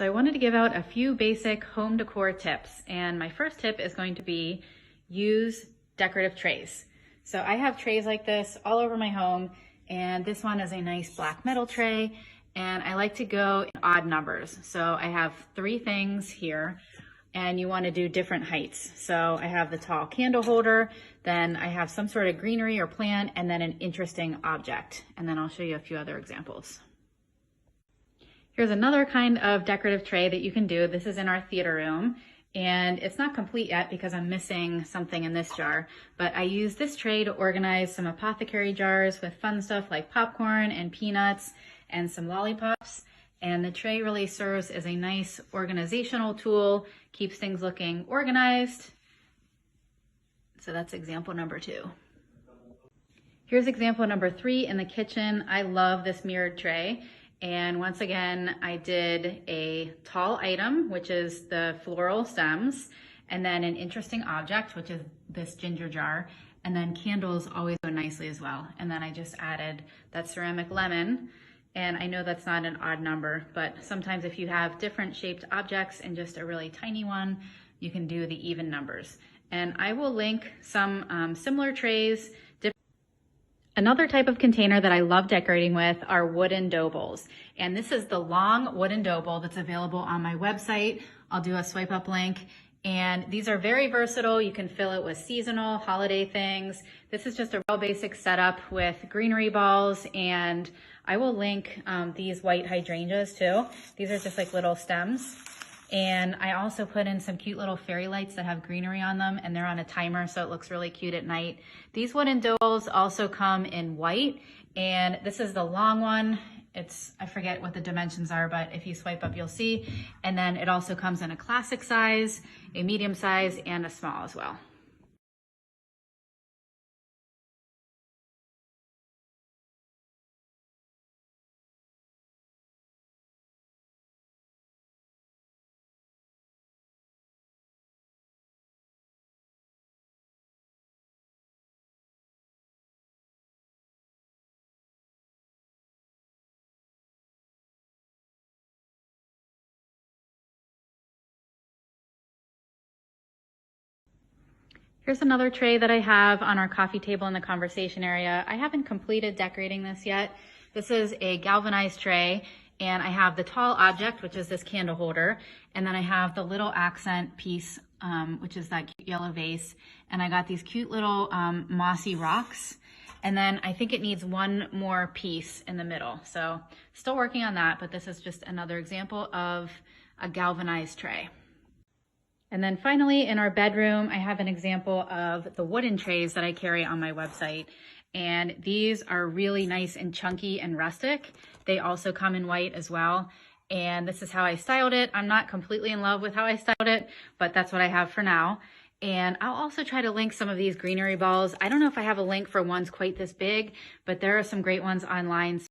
So I wanted to give out a few basic home decor tips, and my first tip is going to be use decorative trays. So I have trays like this all over my home, and this one is a nice black metal tray, and I like to go in odd numbers. So I have 3 things here, and you want to do different heights. So I have the tall candle holder, then I have some sort of greenery or plant, and then an interesting object. And then I'll show you a few other examples. Here's another kind of decorative tray that you can do. This is in our theater room, and it's not complete yet because I'm missing something in this jar, but I use this tray to organize some apothecary jars with fun stuff like popcorn and peanuts and some lollipops. And the tray really serves as a nice organizational tool, keeps things looking organized. So that's example number 2. Here's example number 3 in the kitchen. I love this mirrored tray. And once again, I did a tall item, which is the floral stems, and then an interesting object, which is this ginger jar, and then candles always go nicely as well. And then I just added that ceramic lemon. And I know that's not an odd number, but sometimes if you have different shaped objects and just a really tiny one, you can do the even numbers. And I will link some similar trays. Another type of container that I love decorating with are wooden dough bowls. And this is the long wooden dough bowl that's available on my website. I'll do a swipe up link. And these are very versatile. You can fill it with seasonal, holiday things. This is just a real basic setup with greenery balls, and I will link these white hydrangeas too. These are just like little stems. And I also put in some cute little fairy lights that have greenery on them, and they're on a timer, so it looks really cute at night. These wooden dough bowls also come in white, and this is the long one. I forget what the dimensions are, but if you swipe up, you'll see. And then it also comes in a classic size, a medium size, and a small as well. Here's another tray that I have on our coffee table in the conversation area. I haven't completed decorating this yet. This is a galvanized tray, and I have the tall object, which is this candle holder, and then I have the little accent piece, which is that cute yellow vase, and I got these cute little mossy rocks, and then I think it needs one more piece in the middle. So still working on that, but this is just another example of a galvanized tray. And then finally, in our bedroom, I have an example of the wooden trays that I carry on my website. And these are really nice and chunky and rustic. They also come in white as well. And this is how I styled it. I'm not completely in love with how I styled it, but that's what I have for now. And I'll also try to link some of these greenery balls. I don't know if I have a link for ones quite this big, but there are some great ones online.